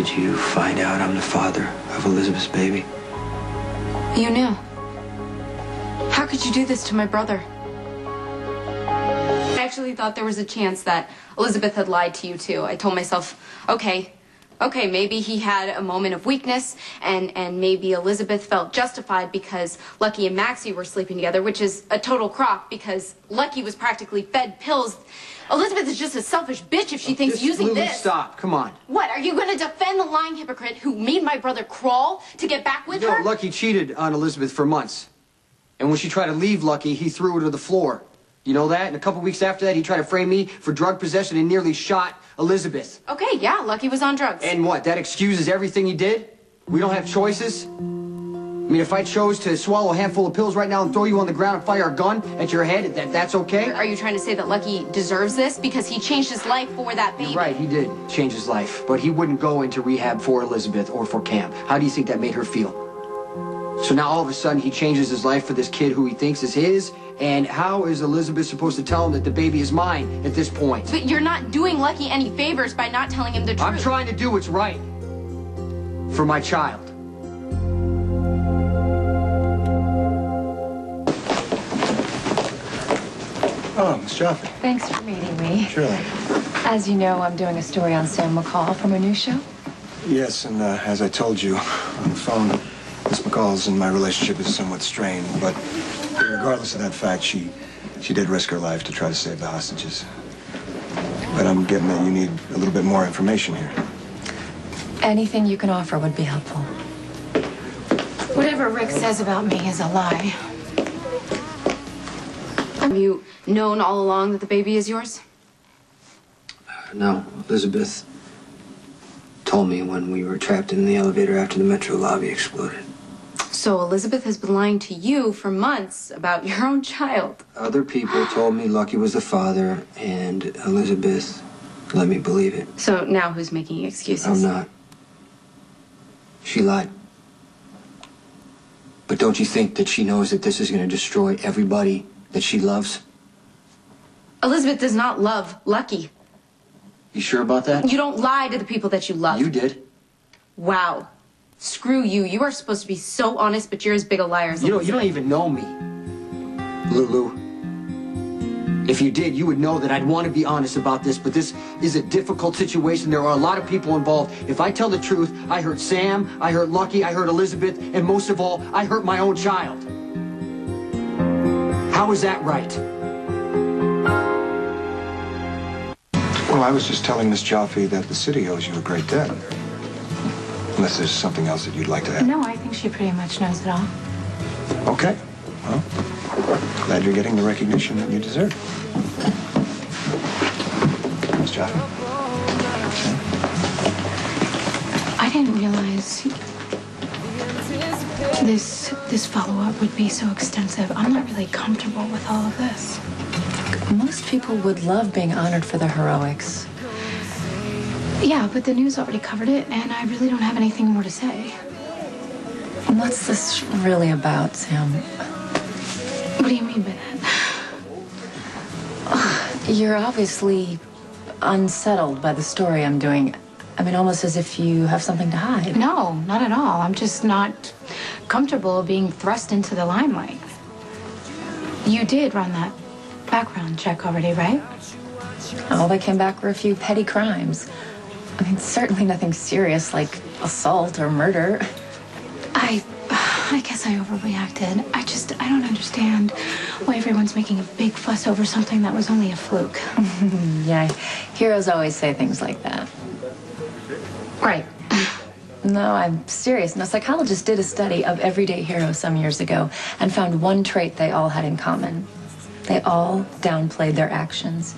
did you find out I'm the father of Elizabeth's baby? You knew. How could you do this to my brother? I actually thought there was a chance that Elizabeth had lied to you too. I told myself, okay, maybe he had a moment of weakness, and maybe Elizabeth felt justified because Lucky and Maxie were sleeping together, which is a total crock because Lucky was practically fed pills. Elizabeth is just a selfish bitch if she thinks using Lulu, this... Stop, come on. What, are you going to defend the lying hypocrite who made my brother crawl to get back with her? No, Lucky cheated on Elizabeth for months. And when she tried to leave Lucky, he threw her to the floor. You know that? And a couple weeks after that, he tried to frame me for drug possession and nearly shot Elizabeth. Okay, yeah, Lucky was on drugs. And what, that excuses everything he did? We don't have choices? I mean, if I chose to swallow a handful of pills right now and throw you on the ground and fire a gun at your head, that's okay? Are you trying to say that Lucky deserves this because he changed his life for that baby? You're right, he did change his life. But he wouldn't go into rehab for Elizabeth or for Cam. How do you think that made her feel? So now all of a sudden he changes his life for this kid who he thinks is his, and how is Elizabeth supposed to tell him that the baby is mine at this point? But you're not doing Lucky any favors by not telling him the truth. I'm trying to do what's right for my child. Oh, Miss Jaffe. Thanks for meeting me. Surely. As you know, I'm doing a story on Sam McCall from a new show. Yes, and as I told you on the phone, Miss McCall's and my relationship is somewhat strained, but regardless of that fact, she did risk her life to try to save the hostages. But I'm getting that you need a little bit more information here. Anything you can offer would be helpful. Whatever Rick says about me is a lie. Have you known all along that the baby is yours? No, Elizabeth told me when we were trapped in the elevator after the metro lobby exploded. So Elizabeth has been lying to you for months about your own child. Other people told me Lucky was the father, and Elizabeth let me believe it. So now who's making excuses? I'm not. She lied. But don't you think that she knows that this is going to destroy everybody that she loves? Elizabeth does not love Lucky. You sure about that? You don't lie to the people that you love. You did. Wow. Screw you. You are supposed to be so honest, but you're as big a liar as You don't even know me, Lulu. If you did, you would know that I'd want to be honest about this, but this is a difficult situation. There are a lot of people involved. If I tell the truth, I hurt Sam, I hurt Lucky, I hurt Elizabeth, and most of all, I hurt my own child. How is that right? Well, I was just telling Miss Jaffe that the city owes you a great debt. Unless there's something else that you'd like to add. No, I think she pretty much knows it all. Okay. Well, glad you're getting the recognition that you deserve. Miss Jaffe? I didn't realize this follow-up would be so extensive. I'm not really comfortable with all of this. Most people would love being honored for their heroics. Yeah, but the news already covered it, and I really don't have anything more to say. What's this really about, Sam? What do you mean by that? You're obviously unsettled by the story I'm doing. I mean, almost as if you have something to hide. No, not at all. I'm just not comfortable being thrust into the limelight. You did run that background check already, right? All that came back were a few petty crimes. I mean, certainly nothing serious like assault or murder. I guess I overreacted. I don't understand why everyone's making a big fuss over something that was only a fluke. Yeah, heroes always say things like that. Right. No, I'm serious. No, psychologists did a study of everyday heroes some years ago and found one trait they all had in common. They all downplayed their actions,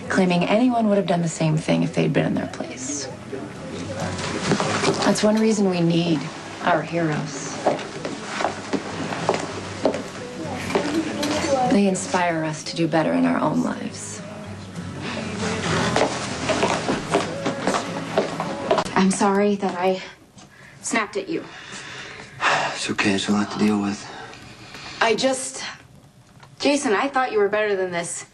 claiming anyone would have done the same thing if they'd been in their place. That's one reason we need our heroes. They inspire us to do better in our own lives. I'm sorry that I snapped at you. It's okay, it's a lot to deal with. Jason, I thought you were better than this.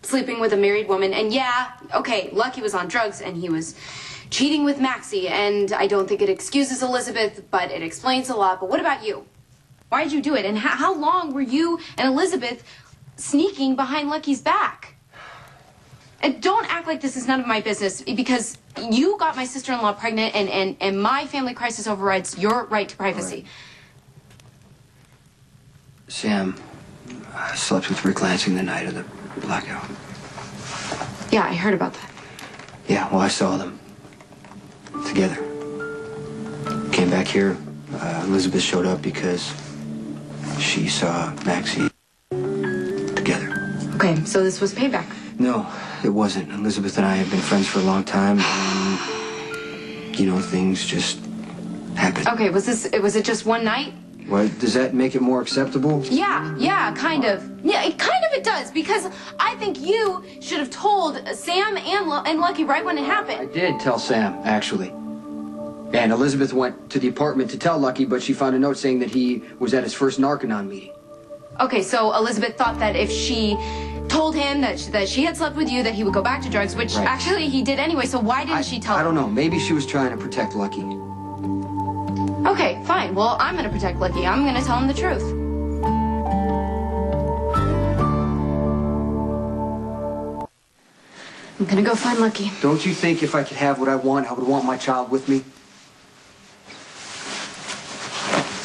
sleeping with a married woman. And yeah, okay, Lucky was on drugs and he was cheating with Maxie. And I don't think it excuses Elizabeth, but it explains a lot. But what about you? Why did you do it? And how long were you and Elizabeth sneaking behind Lucky's back? And don't act like this is none of my business, because you got my sister-in-law pregnant, and my family crisis overrides your right to privacy. Right. Sam slept with Rick Lansing the night of the blackout. Yeah, I heard about that. Yeah, well, I saw them together. Came back here. Elizabeth showed up because she saw Maxie together. Okay, so this was payback. No, it wasn't. Elizabeth and I have been friends for a long time, and, you know, things just happen. Okay, was it just one night? What, does that make it more acceptable? Yeah, kind of. Yeah, it does, because I think you should have told Sam and Lucky right when it happened. I did tell Sam, actually. And Elizabeth went to the apartment to tell Lucky, but she found a note saying that he was at his first Narconon meeting. Okay, so Elizabeth thought that if she told him that she had slept with you, that he would go back to drugs, which Right. Actually he did anyway, so why didn't she tell him? I don't know. Maybe she was trying to protect Lucky. Okay, fine. Well, I'm gonna protect Lucky. I'm gonna tell him the truth. I'm gonna go find Lucky. Don't you think if I could have what I would want my child with me?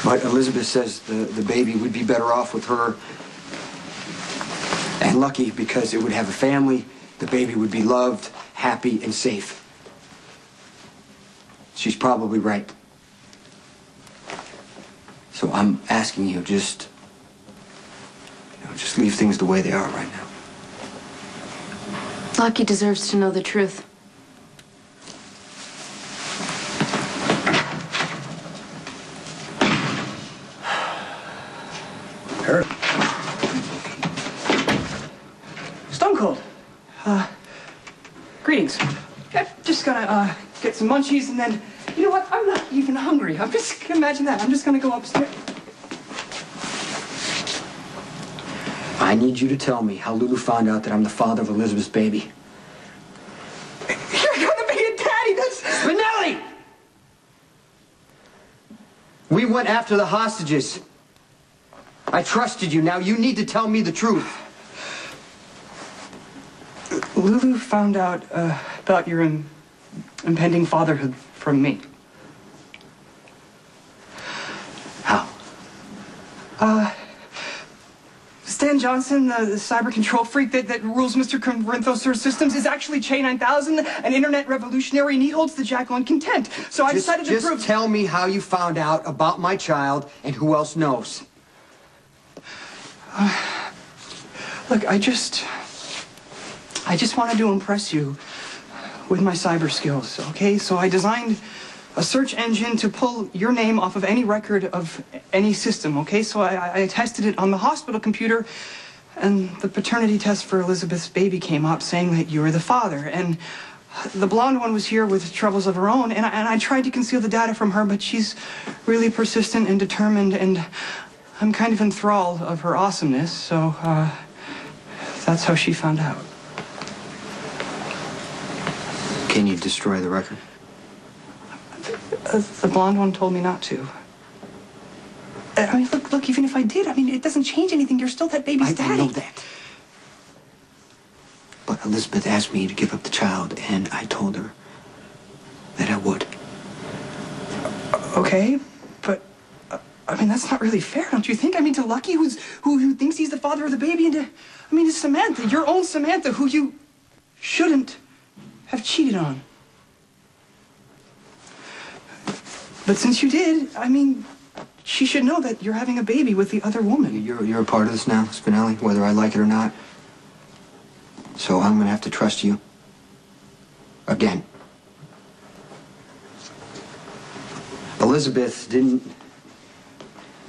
But Elizabeth says the baby would be better off with her and Lucky because it would have a family, the baby would be loved, happy, and safe. She's probably right. So I'm asking you, just leave things the way they are right now. Lucky deserves to know the truth. Stone Cold. Greetings. I'm just gonna get some munchies, and then, you know what? I'm not even hungry. I'm just, imagine that. I'm just gonna go upstairs. I need you to tell me how Lulu found out that I'm the father of Elizabeth's baby. You're gonna be a daddy. That's Spinelli! We went after the hostages. I trusted you. Now you need to tell me the truth. Lulu found out about your impending fatherhood from me. How? Stan Johnson, the cyber control freak that rules Mr. Corinthos' systems, is actually Che 9000, an internet revolutionary, and he holds the jackal in contempt. So I decided to prove... Just tell me how you found out about my child and who else knows. Look, I just wanted to impress you with my cyber skills, okay? So I designed a search engine to pull your name off of any record of any system, okay? So I tested it on the hospital computer, and the paternity test for Elizabeth's baby came up saying that you were the father. And the blonde one was here with troubles of her own, and I tried to conceal the data from her, but she's really persistent and determined, and I'm kind of enthralled of her awesomeness, so that's how she found out. Can you destroy the record? The blonde one told me not to. I mean, look, even if I did, I mean, it doesn't change anything. You're still that baby's daddy. I know that. But Elizabeth asked me to give up the child, and I told her that I would. Okay, but, I mean, that's not really fair, don't you think? I mean, to Lucky, who thinks he's the father of the baby, and to Samantha, your own Samantha, who you shouldn't have cheated on. But since you did, I mean, she should know that you're having a baby with the other woman. You're a part of this now, Spinelli, whether I like it or not. So I'm gonna have to trust you. Again. Elizabeth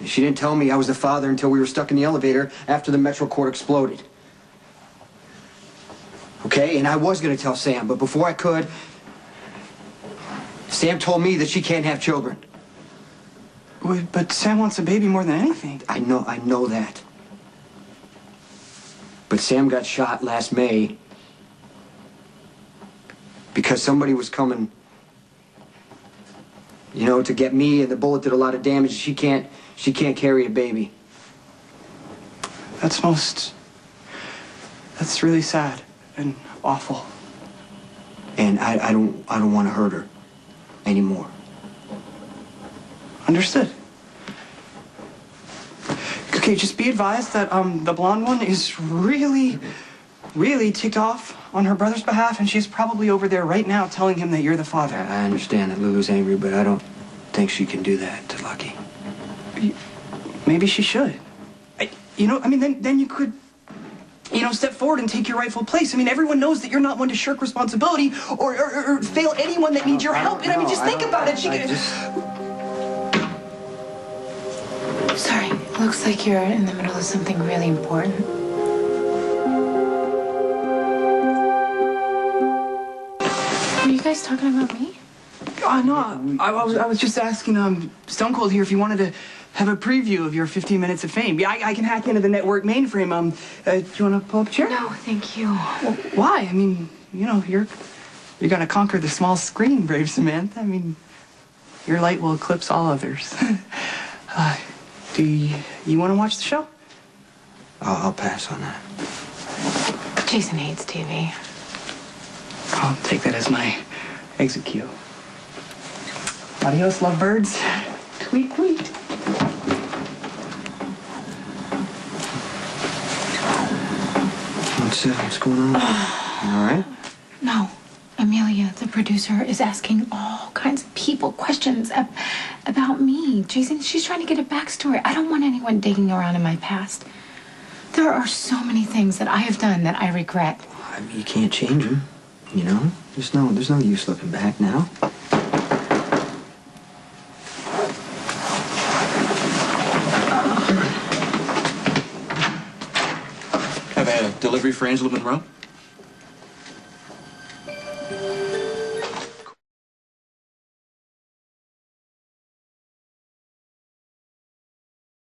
she didn't tell me I was the father until we were stuck in the elevator after the Metro Court exploded. Okay, and I was gonna tell Sam, but before I could, Sam told me that she can't have children. But Sam wants a baby more than anything. I know that. But But Sam got shot last May because somebody was coming, you know, to get me, and the bullet did a lot of damage. She can't carry a baby. That's really sad and awful. And I don't want to hurt her anymore. Understood. Okay, just be advised that the blonde one is really ticked off on her brother's behalf, and she's probably over there right now telling him that you're the father. I understand that Lulu's angry, but I don't think she can do that to Lucky. Maybe she should. Then you could, step forward and take your rightful place. I mean, everyone knows that you're not one to shirk responsibility or fail anyone that needs your help. And just think about it. Sorry, looks like you're in the middle of something really important. Were you guys talking about me? No, I was just asking Stone Cold here if you wanted to have a preview of your 15 minutes of fame. Yeah, I can hack into the network mainframe. Do you want to pull up a chair? No, thank you. Well, why? I mean, you're gonna conquer the small screen, brave Samantha. I mean, your light will eclipse all others. Do you want to watch the show? I'll pass on that. Jason hates TV. I'll take that as my exit cue. Adios, lovebirds. Tweet, tweet. What's going on? You all right? No. Amelia, the producer, is asking all kinds of people questions about me. Jason, she's trying to get a backstory. I don't want anyone digging around in my past. There are so many things that I have done that I regret. I mean, you can't change them, you know? There's no use looking back now. Have a delivery for Angela Monroe?